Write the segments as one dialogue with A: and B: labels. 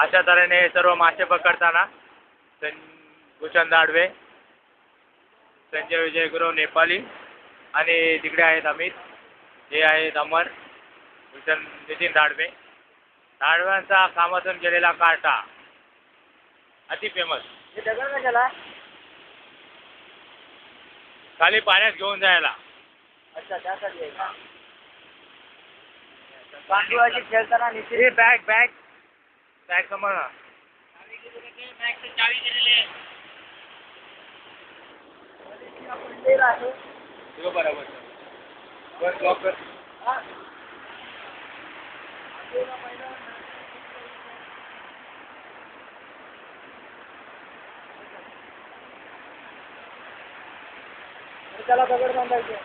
A: अशा तऱ्हेने हे सर्व मासे पकडताना भूषण दाडवे, संजय विजय गुरव नेपाली आणि तिकडे आहेत अमित, हे आहेत अमर, भूषण नितीन दाडवे. दाडव्यांचा कामातून केलेला काटा अति फेमस.
B: हे दगड कशाला?
A: खाली पाण्यात घेऊन जायला.
B: अच्छा त्यासाठी आहे का? पांडुआची खेळताना निश्चित.
A: हे बॅग बॅग बॅग समज ना.
B: चावी केलेली आहे.
A: बरोबर बस लॉक कर.
B: त्याला दगड बांधायचे.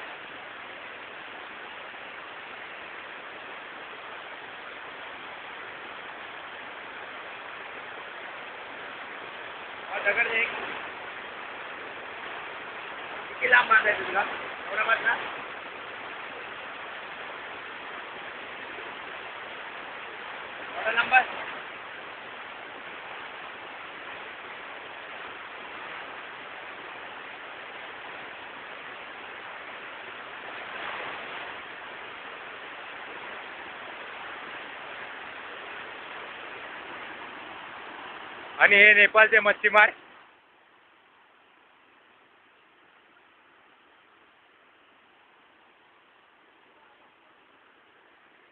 A: दगड दे.
B: किती लांब बांधायचं तुला? एवढा बस ना. एवढा लांब बस.
A: आणि हे नेपाळचे मच्छीमार.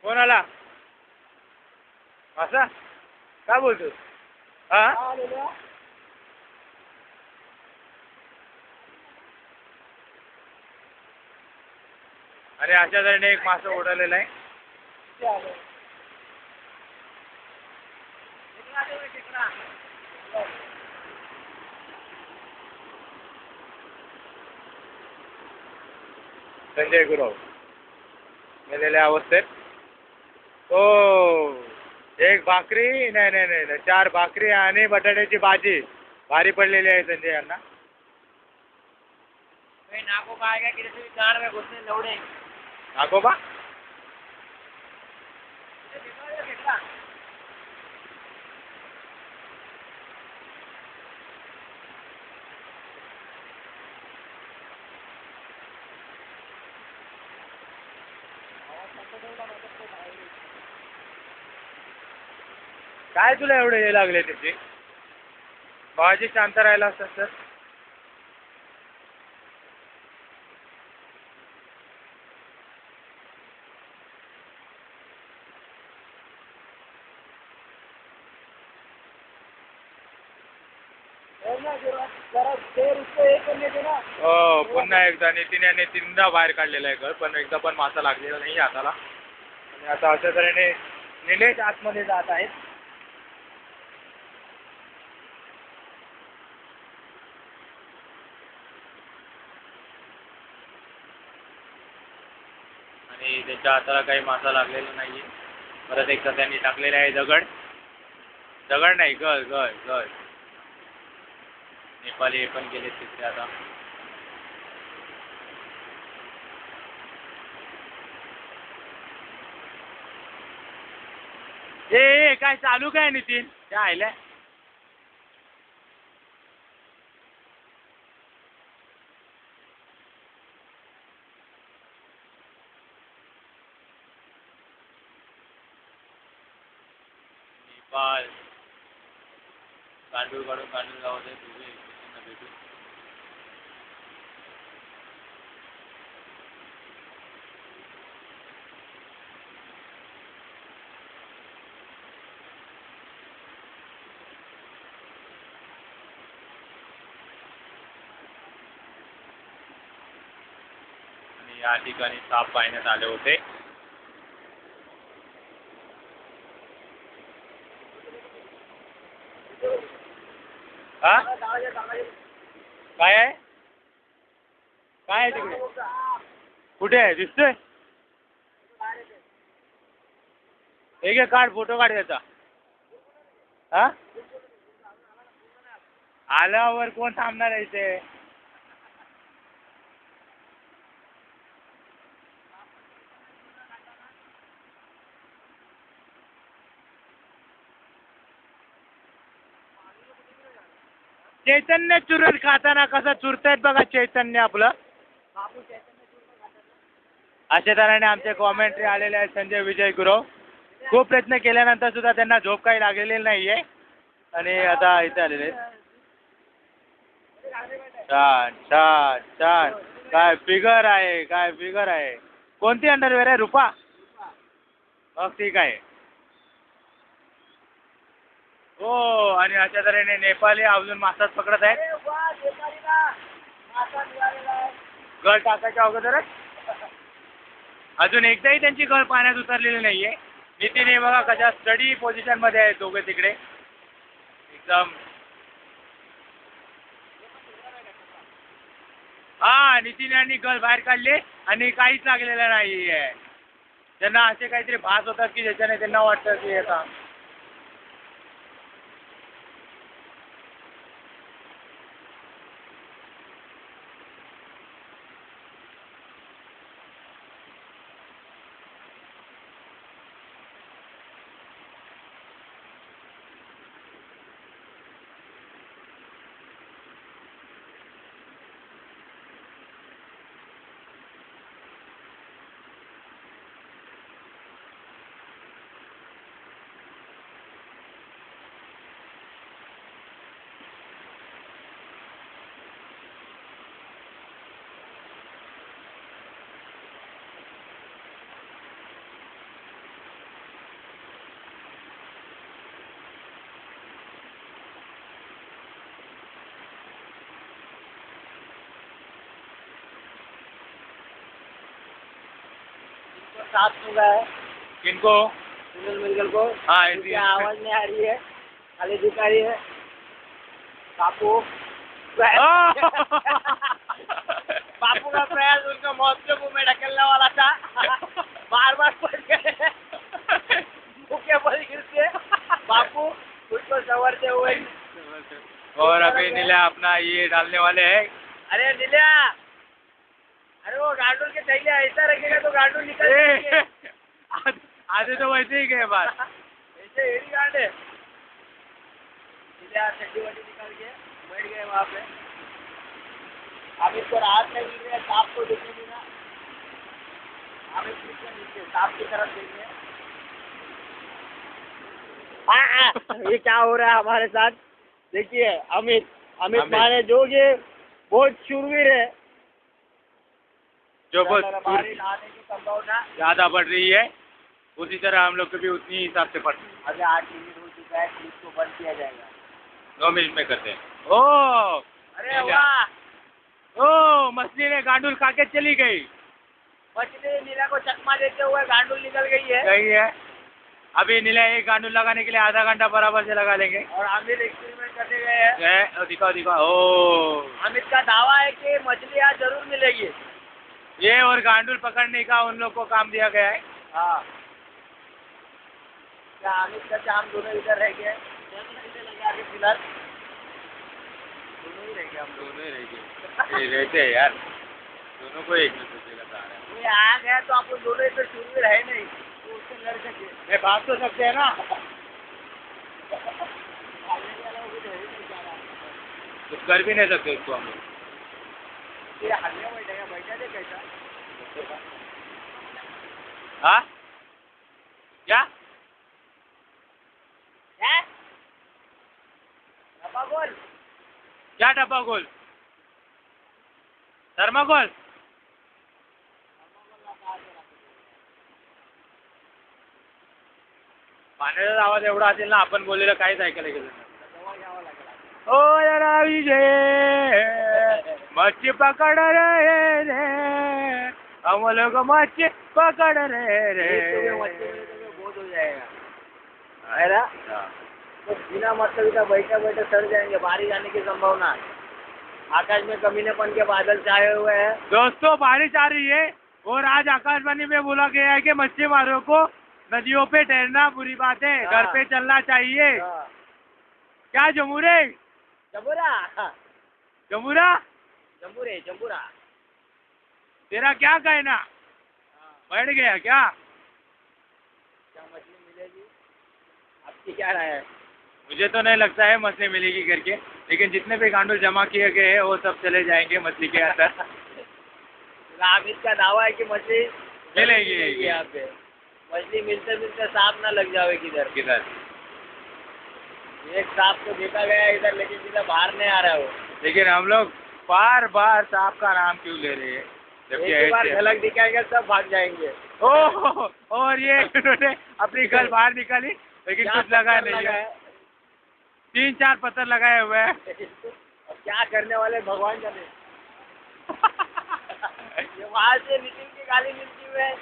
A: कोण आला असं काय बोलतो? हा आणि अशा तऱ्हेने एक मासा उडवलेला आहे. संजय गुरव मेलेल्या अवस्थेत. हो एक भाकरी नाही नाही नाही 4 भाकरी आणि बटाट्याची भाजी भारी पडलेली आहे संजय यांना.
B: नाको काय काय किती चार में घुसने लवडे.
A: नागोबा काय तुला एवढे हे लागले त्याची? भाजी शांत राहिला असतात तर. हो पुन्हा एकदा नितीन याने 3दा बाहेर काढलेला आहे घर, पण एकदा पण मासा लागलेला नाही हाताला. आणि आता अशा तऱ्हेने निलेश आतमध्ये जात आहेत. आणि त्याच्या हाताला काही मासा लागलेला नाहीये. परत एकदा त्यांनी टाकलेला आहे दगड. दगड नाही गळ गळ गळ. नेपाली हे पण गेले तिथे आता. ए काय चालू काय नितीन? त्या आयल्या नेपाल गांडूळ काढून गांडूळ गावात भेटू. आणि या ठिकाणी साप पाहण्यात आले होते. हा काय आहे? काय आहे तिकडे? कुठे आहे? दिसतोय? एक एक काढ, फोटो काढ त्याचा. हा आल्यावर कोण थांबणार आहे इथे? चैतन्य चुरण खाताना कसं चुरतायत बघा चैतन्य आपलं.
B: बापू चैतन्य चूर्ण खातात ना.
A: अशा तऱ्हेने आमचे कॉमेंट्री आलेले आहेत संजय विजय गुरव. खूप प्रयत्न केल्यानंतर सुद्धा त्यांना झोप काही लागलेली नाहीये आणि आता इथे आलेले आहेत. छान छान छान. काय फिगर आहे, काय फिगर आहे. कोणती अंडरवेअर आहे रुपा? मग ठीक आहे. हो आणि अशा तऱ्हेने नेपाली अजून मासाच पकडत आहेत.
B: अरे वा, नेपाळीला मासा मिळालेला आहे.
A: गळ टाकायच्या अगोदरच अजून एकदाही त्यांची गळ पाण्यात उतरलेली नाहीये. नितीन हे बघा कशा स्टडी पोझिशन मध्ये आहेत दोघे तिकडे एकदम. हा नितीन यांनी गळ बाहेर काढले आणि काहीच लागलेलं नाहीये. त्यांना असे काहीतरी भास होतात की ज्याच्याने त्यांना वाटतं की आता
B: साथ चुका है
A: किनको
B: सुनील मिलगल को.
A: हाँ,
B: उनकी आवाज नहीं आ रही है, खाली दिख रही है. बापू बापू का प्रयास उनका मौत के मुंह में ढकेलने वाला था. बार बार पड़ गए. मुंह के बल गिर के बापू उसको संवरते हुए.
A: और अभी नीला अपना ये डालने वाले हैं.
B: अरे नीलिया, अरे वो गांडूल के थैले ऐसा रखेगा तो गांडूल निकल जाएंगे.
A: आधे तो वैसे ही गए बात.
B: ऐसे एड़ी गांडे. नीलिया चड्डी वड्डी निकाल के बैठ गए वहाँ पे. अब इसको राहत नहीं मिल रही है, सांप को दिखेगी ना. अब इस नीचे सांप की तरफ देखिए. ये क्या हो रहा है हमारे साथ. देखिए अमित
A: अमित।
B: माने जो ये बहुत शूरवीर है.
A: जो बहुत
B: बारिश आने की संभावना.
A: ज्यादा बढ़ रही है उसी तरह हम लोग को भी उतनी ही हिसाब से पड़ती है.
B: अभी 8 मिनट हो चुका है, इसको बंद किया जाएगा.
A: 2 मिनट में करते हैं. ओ
B: अरे वाह,
A: ओ मछली ने गांडूल खा के चली गई.
B: मछली नीला को चकमा देते हुए गांडूल निकल गई है.
A: सही है. अभी नीला एक गांडूल लगाने के लिए आधा घंटा बराबर से लगा लेंगे.
B: और अमित एक्सपेरिमेंट करने गए हैं.
A: दिखाओ दिखाओ. ओ
B: अमित का दावा है कि मछली आज जरूर मिलेगी.
A: ये और गांडूल पकड़ने का उन लोग को काम दिया गया है.
B: हाँ, क्या अमित का चाम दोनों इधर रह गए. आगे फिलहाल दोनों ही रह गए. हम
A: दोनों ही रहेंगे. ये रहते हैं यार दोनों को एक दूसरे का सहारा है.
B: लोग आ गया तो आप लोग दोनों इधर शूरवीर है नहीं तो उससे लड़ सके.
A: ये भाग तो सकते हैं ना.
B: भागने वाला वो भी रह ही नहीं जा रहा.
A: कुछ कर भी नहीं सकते उसको हम लोग.
B: ये हल्ले बैठेगा, बैठा दे कैसा.
A: हाँ क्या
B: है डब्बा गोल.
A: क्या डब्बा गोल थर्माकोल. पाण्याचा आवाज एवढा असेल ना आपण बोललेलं काहीच ऐकायला गेलं नाही.
B: दवा घ्यावा लागेल.
A: ओ जरा विजय मच्छी पकड़ रहे रे हम लोग मच्छी पकड़ रहे रे.
B: बहुत हो जाएगा है ना. तो बिना मतलब इधर बैठे बैठे सड़ जाएंगे. बारिश आने की संभावना है. आकाश में कमीनेपन के बादल छाए हुए हैं.
A: दोस्तों बारिश आ रही है और आज आकाशवाणी में बोला गया है कि मच्छी मारों को नदियों पे ठहरना बुरी बात है. घर पे चलना चाहिए.
B: हाँ.
A: क्या जमूरे
B: जम्बूरा.
A: जमूरा
B: जम्बूरे जम्बूरा.
A: तेरा क्या कहना बैठ गया क्या.
B: क्या मछली मिलेगी. आपकी क्या राय है.
A: मुझे तो नहीं लगता है मछली मिलेगी करके. लेकिन जितने भी गांडूल जमा किए गए हैं वो सब चले जाएंगे मछली के अंदर।
B: हामिद का दावा है कि मछली
A: मिलेगी।
B: यहाँ पे। मछली मिलते मिलते सांप ना लग जावे किधर।
A: किधर?
B: एक सांप को देखा गया इधर, लेकिन सीधा बाहर नहीं आ रहा है वो।
A: लेकिन हम लोग बार बार सांप का नाम क्यों ले रहे हैं? जबकि
B: एक बार
A: ऐसे-
B: झलक दिखाएगा सब भाग जाएंगे।
A: ओह, और ये उन्होंने अपनी गल बाहर निकाली, लेकिन
B: क्या
A: कुछ लगा
B: पत्थर
A: नहीं
B: लगा
A: है। 3-4 पत्थर लगाए हुए हैं।
B: अब क्या करने वाले भगवान जाने। ये वहाँ से नितिन की गाली मिलती हुई है।